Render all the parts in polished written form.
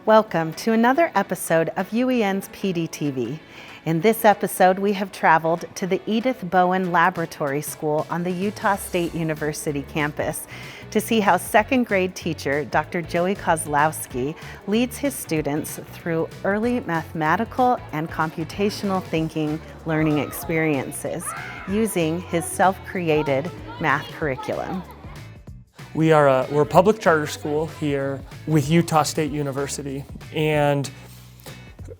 Welcome to another episode of UEN's PDTV. In this episode, we have traveled to the Edith Bowen Laboratory School on the Utah State University campus to see how second grade teacher Dr. Joey Kozlowski leads his students through early mathematical and computational thinking learning experiences using his self-created math curriculum. We're a public charter school here with Utah State University, and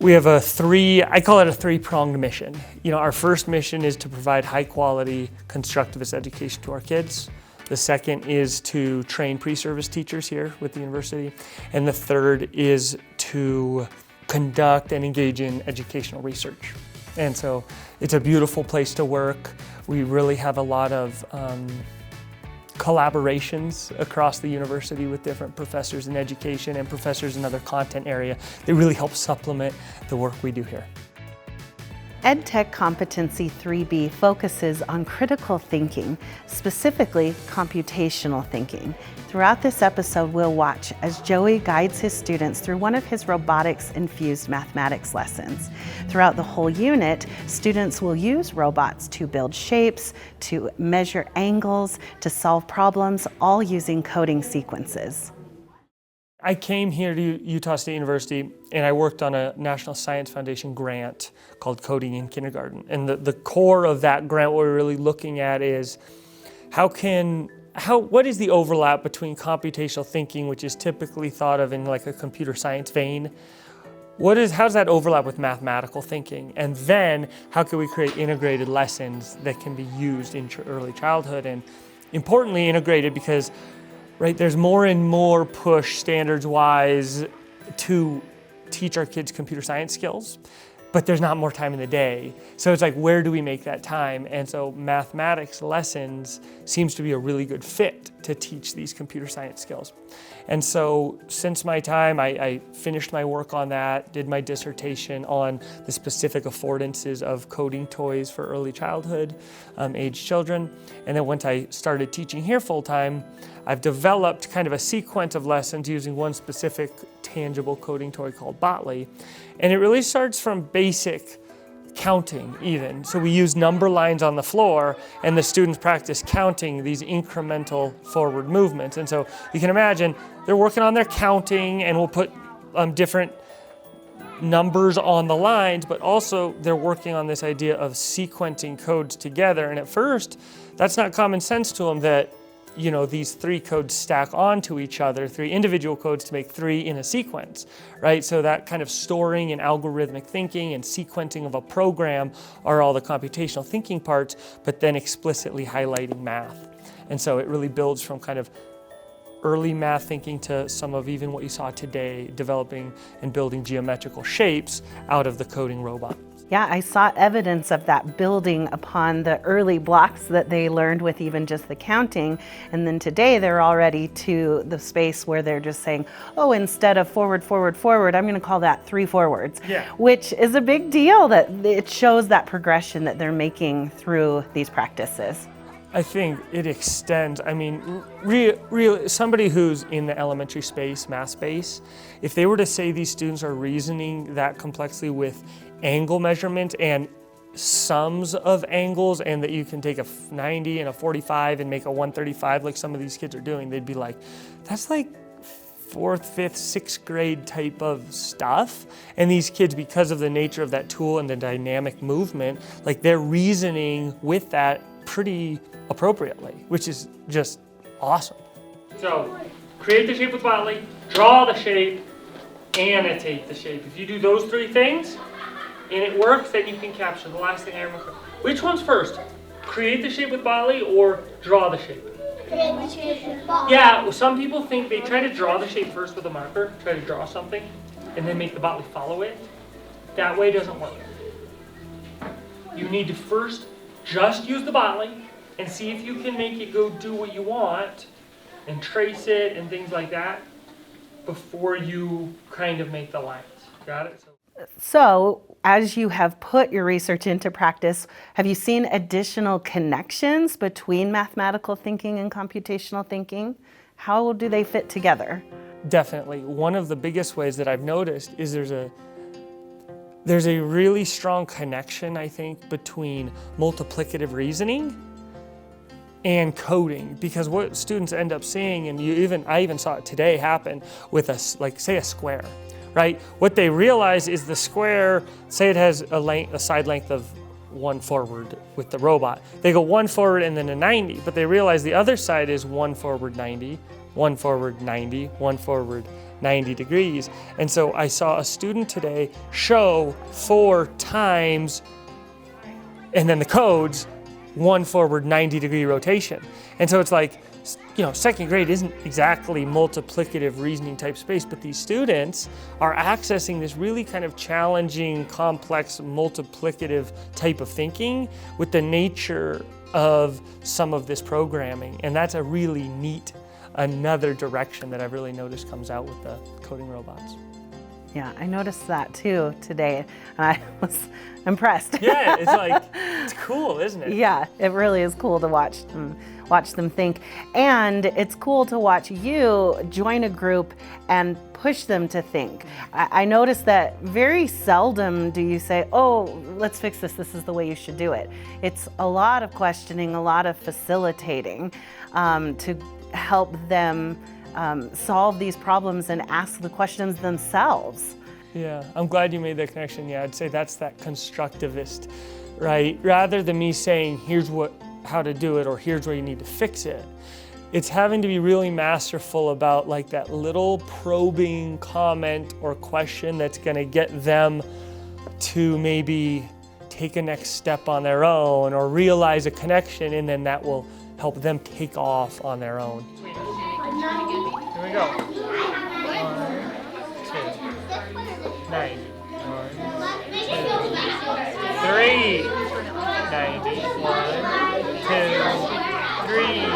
we have I call it a three-pronged mission. Our first mission is to provide high-quality constructivist education to our kids. The second is to train pre-service teachers here with the university. And the third is to conduct and engage in educational research. And so it's a beautiful place to work. We really have a lot of collaborations across the university with different professors in education and professors in other content area that really help supplement the work we do here. EdTech Competency 3B focuses on critical thinking, specifically computational thinking. Throughout this episode, we'll watch as Joey guides his students through one of his robotics-infused mathematics lessons. Throughout the whole unit, students will use robots to build shapes, to measure angles, to solve problems, all using coding sequences. I came here to Utah State University and I worked on a National Science Foundation grant called Coding in Kindergarten. And the core of that grant, what we're really looking at is what is the overlap between computational thinking, which is typically thought of in like a computer science vein? How does that overlap with mathematical thinking? And then how can we create integrated lessons that can be used in early childhood, and importantly integrated because there's more and more push standards-wise to teach our kids computer science skills, but there's not more time in the day. So it's like, where do we make that time? And so mathematics lessons seems to be a really good fit to teach these computer science skills. And so since my time, I finished my work on that, did my dissertation on the specific affordances of coding toys for early childhood age children. And then once I started teaching here full-time, I've developed kind of a sequence of lessons using one specific tangible coding toy called Botley. And it really starts from basic counting even. So we use number lines on the floor and the students practice counting these incremental forward movements. And so you can imagine they're working on their counting, and we'll put different numbers on the lines, but also they're working on this idea of sequencing codes together. And at first, that's not common sense to them that these three codes stack onto each other, three individual codes to make three in a sequence, right? So that kind of storing and algorithmic thinking and sequencing of a program are all the computational thinking parts, but then explicitly highlighting math. And so it really builds from kind of early math thinking to some of even what you saw today, developing and building geometrical shapes out of the coding robot. Yeah, I saw evidence of that building upon the early blocks that they learned with even just the counting. And then today they're already to the space where they're just saying, oh, instead of forward, forward, forward, I'm going to call that three forwards, which is a big deal that it shows that progression that they're making through these practices. I think it extends. I mean, somebody who's in the elementary space, math space, if they were to say these students are reasoning that complexly with angle measurement and sums of angles, and that you can take a 90 and a 45 and make a 135 like some of these kids are doing, they'd be like, that's like 4th, 5th, 6th grade type of stuff. And these kids, because of the nature of that tool and the dynamic movement, like they're reasoning with that pretty appropriately, which is just awesome. So create the shape with Botley, draw the shape, annotate the shape. If you do those three things and it works, then you can capture the last thing I remember. Which one's first? Create the shape with Botley or draw the shape? Create the shape with Botley. Yeah, well, some people think they try to draw the shape first with a marker, try to draw something, and then make the Botley follow it. That way doesn't work. You need to first just use the Botley and see if you can make it go do what you want and trace it and things like that before you kind of make the lines. Got it? So as you have put your research into practice, have you seen additional connections between mathematical thinking and computational thinking? How do they fit together? definitely. One of the biggest ways that I've noticed is there's a really strong connection, I think, between multiplicative reasoning and coding, because what students end up seeing, and I even saw it today happen with say a square, right? What they realize is the square, say it has a side length of 1 forward with the robot. They go 1 forward and then a 90, but they realize the other side is 1 forward 90, 1 forward 90, 1 forward 90 degrees. And so I saw a student today show 4 times, and then the codes, 1 forward 90 degree rotation. And so it's like, second grade isn't exactly multiplicative reasoning type space, but these students are accessing this really kind of challenging, complex, multiplicative type of thinking with the nature of some of this programming. And that's a really neat, another direction that I've really noticed comes out with the coding robots. Yeah, I noticed that too today, and I was impressed. Yeah, it's cool, isn't it? Yeah, it really is cool to watch them think. And it's cool to watch you join a group and push them to think. I noticed that very seldom do you say, oh, let's fix this, this is the way you should do it. It's a lot of questioning, a lot of facilitating to help them solve these problems and ask the questions themselves. Yeah, I'm glad you made that connection. Yeah, I'd say that's that constructivist, right? Rather than me saying, here's how to do it, or here's where you need to fix it. It's having to be really masterful about that little probing comment or question that's gonna get them to maybe take a next step on their own or realize a connection, and then that will help them take off on their own. Here we go. 1, 2, 90. 1, 2, 3, 90. 1, 2, 3,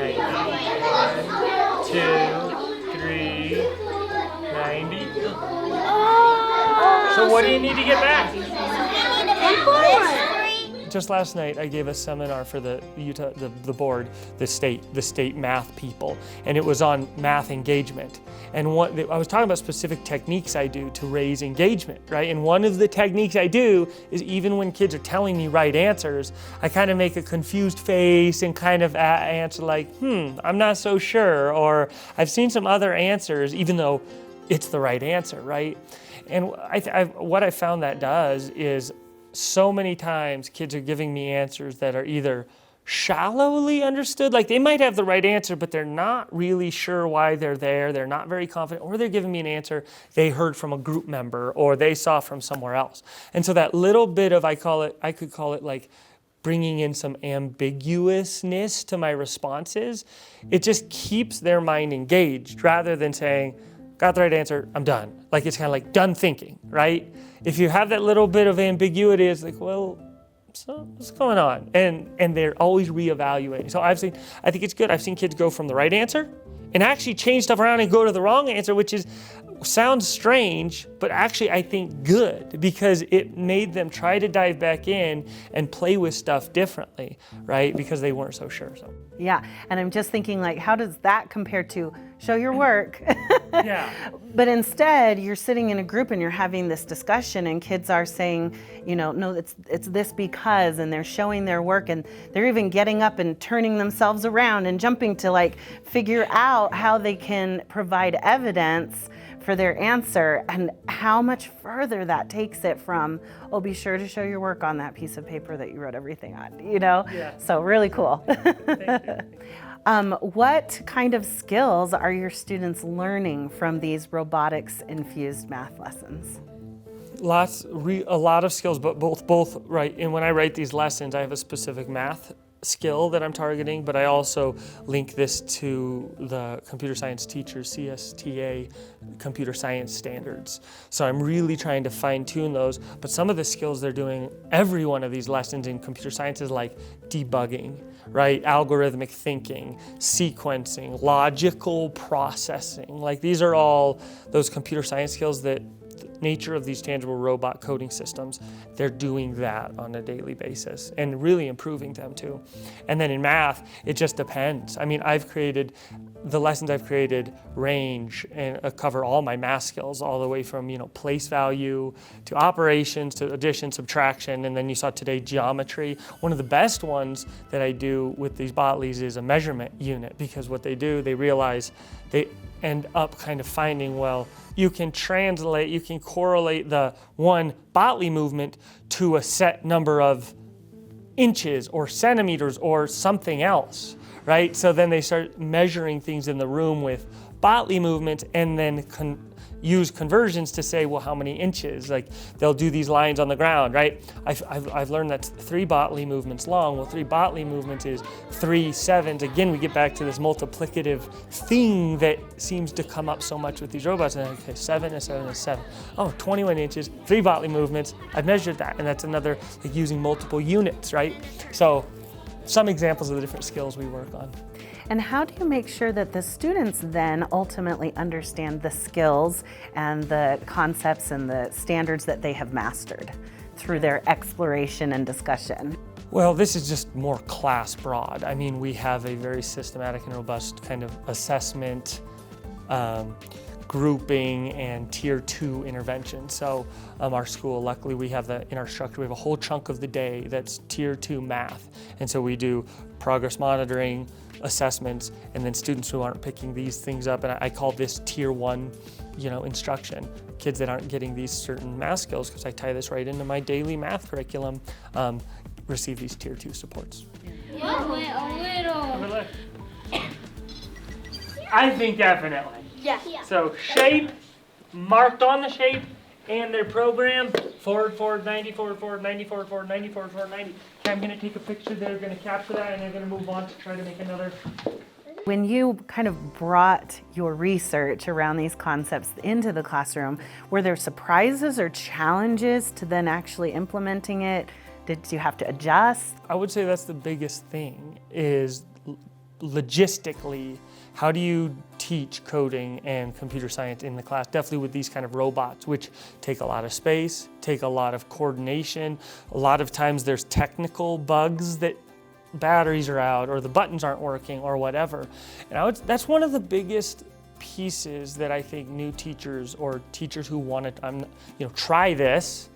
90. 1, 2, 3, 90. So what do you need to get back? Just last night, I gave a seminar for the board, the state math people, and it was on math engagement. And I was talking about specific techniques I do to raise engagement, right? And one of the techniques I do is, even when kids are telling me right answers, I kind of make a confused face and kind of answer like, I'm not so sure, or I've seen some other answers, even though it's the right answer, right? And what I found that does is, so many times kids are giving me answers that are either shallowly understood, like they might have the right answer, but they're not really sure why they're there, they're not very confident, or they're giving me an answer they heard from a group member or they saw from somewhere else. And so that little bit of, I could call it like bringing in some ambiguousness to my responses, it just keeps their mind engaged rather than saying, got the right answer, I'm done. Like it's kind of like done thinking, right? If you have that little bit of ambiguity, it's like, well, so what's going on? And they're always reevaluating. So I think it's good. I've seen kids go from the right answer and actually change stuff around and go to the wrong answer, which sounds strange, but actually I think good, because it made them try to dive back in and play with stuff differently, right? Because they weren't so sure. So. Yeah, and I'm just thinking, how does that compare to show your work? Yeah. But instead, you're sitting in a group and you're having this discussion, and kids are saying, no, it's this because, and they're showing their work, and they're even getting up and turning themselves around and jumping to figure out how they can provide evidence for their answer, and how much further that takes it from, oh, be sure to show your work on that piece of paper that you wrote everything on, Yeah. So really cool. Thank you. What kind of skills are your students learning from these robotics-infused math lessons? A lot of skills, but both right. And when I write these lessons, I have a specific math skill that I'm targeting, but I also link this to the computer science teachers, CSTA, computer science standards. So I'm really trying to fine tune those, but some of the skills they're doing, every one of these lessons in computer science is like debugging, right? Algorithmic thinking, sequencing, logical processing. These are all those computer science skills that nature of these tangible robot coding systems, they're doing that on a daily basis and really improving them too. And then in math, it just depends. I mean, the lessons I've created range and cover all my math skills, all the way from, place value to operations to addition, subtraction, and then you saw today geometry. One of the best ones that I do with these Botleys is a measurement unit, because what they do, they realize they end up kind of finding, well, you can correlate the one Botley movement to a set number of inches or centimeters or something else, right? So then they start measuring things in the room with Botley movements and then use conversions to say, well, how many inches? Like they'll do these lines on the ground, right? I've learned that's 3 Botley movements long. Well, 3 Botley movements is 3 sevens. Again, we get back to this multiplicative thing that seems to come up so much with these robots. And okay, 7 is 7 is 7. Oh, 21 inches, 3 Botley movements. I've measured that, and that's another, like using multiple units, right? So some examples of the different skills we work on. And how do you make sure that the students then ultimately understand the skills and the concepts and the standards that they have mastered through their exploration and discussion? Well, this is just more class broad. I mean, we have a very systematic and robust kind of assessment, grouping, and tier 2 intervention. So our school, luckily we have in our structure, we have a whole chunk of the day that's tier 2 math. And so we do progress monitoring, assessments, and then students who aren't picking these things up, and I call this tier 1, instruction. Kids that aren't getting these certain math skills, because I tie this right into my daily math curriculum, receive these tier 2 supports. A little. I think definitely. Yeah. So shape, marked on the shape, and their program, forward, 90, forward, 90, forward, 90, forward, 90. Okay, I'm gonna take a picture, they're gonna capture that, and they're gonna move on to try to make another. When you kind of brought your research around these concepts into the classroom, were there surprises or challenges to then actually implementing it? Did you have to adjust? I would say that's the biggest thing, is logistically, how do you teach coding and computer science in the class? Definitely with these kind of robots, which take a lot of space, take a lot of coordination. A lot of times there's technical bugs that batteries are out or the buttons aren't working or whatever. And that's one of the biggest pieces that I think new teachers or teachers who want to try this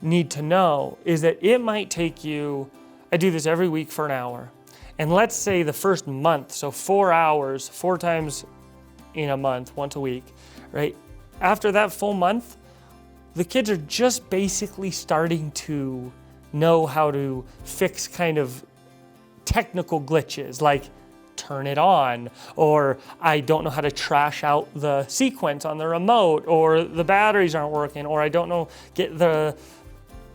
need to know, is that it might take you, I do this every week for an hour. And let's say the first month, so 4 hours, 4 times in a month, once a week, right? After that full month, the kids are just basically starting to know how to fix kind of technical glitches, like turn it on, or I don't know how to trash out the sequence on the remote, or the batteries aren't working, or I don't know, get the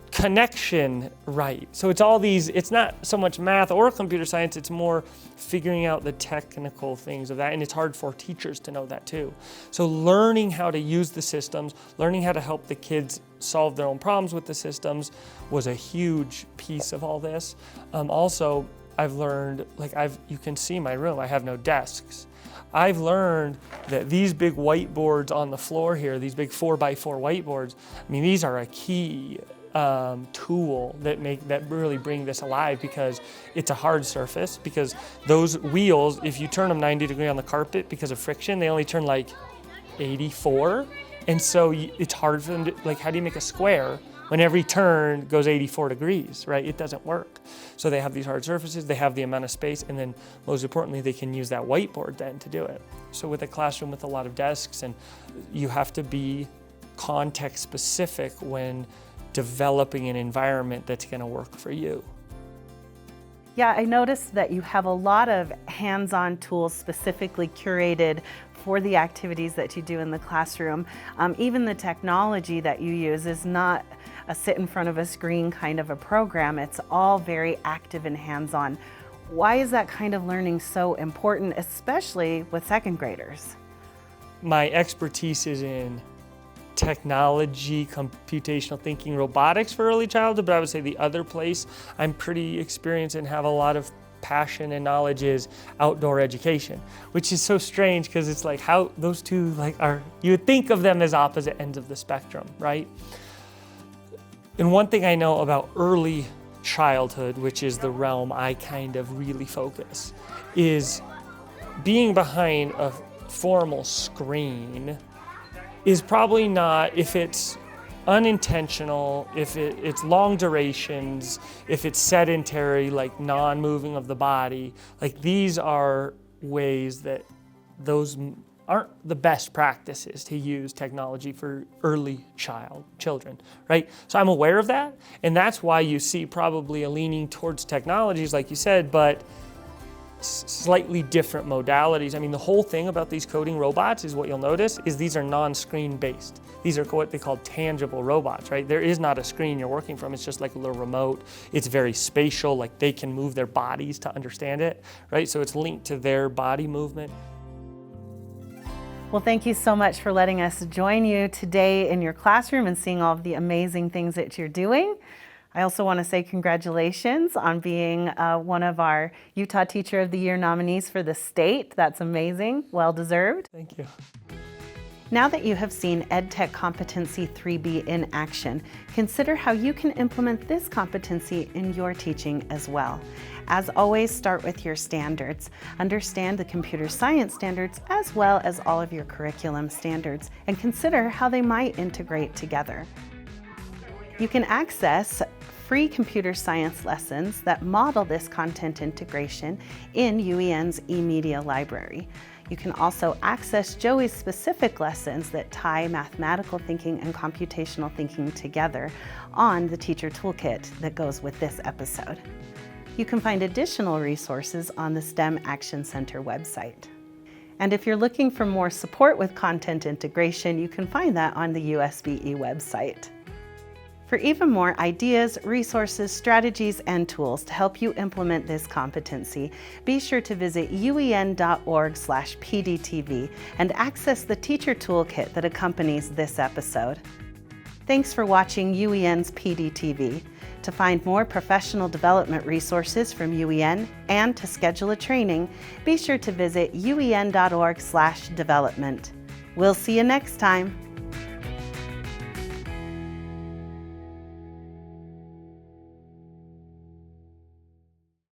connection right. So it's all these, it's not so much math or computer science, it's more figuring out the technical things of that, and it's hard for teachers to know that too. So learning how to use the systems, learning how to help the kids solve their own problems with the systems was a huge piece of all this. Also, I've learned, you can see my room, I have no desks. I've learned that these big whiteboards on the floor here, these big 4x4 whiteboards, I mean, these are a key tool that really bring this alive, because it's a hard surface, because those wheels, if you turn them 90 degrees on the carpet because of friction, they only turn like 84. And so it's hard for them to, how do you make a square when every turn goes 84 degrees, right? It doesn't work. So they have these hard surfaces, they have the amount of space, and then most importantly, they can use that whiteboard then to do it. So with a classroom with a lot of desks, and you have to be context specific when developing an environment that's going to work for you. Yeah, I noticed that you have a lot of hands-on tools specifically curated for the activities that you do in the classroom. Even the technology that you use is not a sit in front of a screen kind of a program. It's all very active and hands-on. Why is that kind of learning so important, especially with second graders? My expertise is in technology, computational thinking, robotics for early childhood, but I would say the other place I'm pretty experienced and have a lot of passion and knowledge is outdoor education, which is so strange because it's like how those two you would think of them as opposite ends of the spectrum, right? And one thing I know about early childhood, which is the realm I kind of really focus, is being behind a formal screen is probably not, if it's unintentional, if it's long durations, if it's sedentary, like non-moving of the body, like these are ways that those aren't the best practices to use technology for early children, right? So I'm aware of that, and that's why you see probably a leaning towards technologies, like you said, but slightly different modalities. I mean, the whole thing about these coding robots is what you'll notice is these are non-screen based. These are what they call tangible robots, right? There is not a screen you're working from. It's just like a little remote. It's very spatial, like they can move their bodies to understand it, right? So it's linked to their body movement. Well, thank you so much for letting us join you today in your classroom and seeing all of the amazing things that you're doing. I also want to say congratulations on being one of our Utah Teacher of the Year nominees for the state. That's amazing. Well deserved. Thank you. Now that you have seen EdTech Competency 3B in action, consider how you can implement this competency in your teaching as well. As always, start with your standards. Understand the computer science standards as well as all of your curriculum standards, and consider how they might integrate together. You can access free computer science lessons that model this content integration in UEN's eMedia library. You can also access Joey's specific lessons that tie mathematical thinking and computational thinking together on the teacher toolkit that goes with this episode. You can find additional resources on the STEM Action Center website. And if you're looking for more support with content integration, you can find that on the USBE website. For even more ideas, resources, strategies, and tools to help you implement this competency, be sure to visit uen.org/PDTV and access the teacher toolkit that accompanies this episode. Thanks for watching UEN's PDTV. To find more professional development resources from UEN and to schedule a training, be sure to visit uen.org/development. We'll see you next time.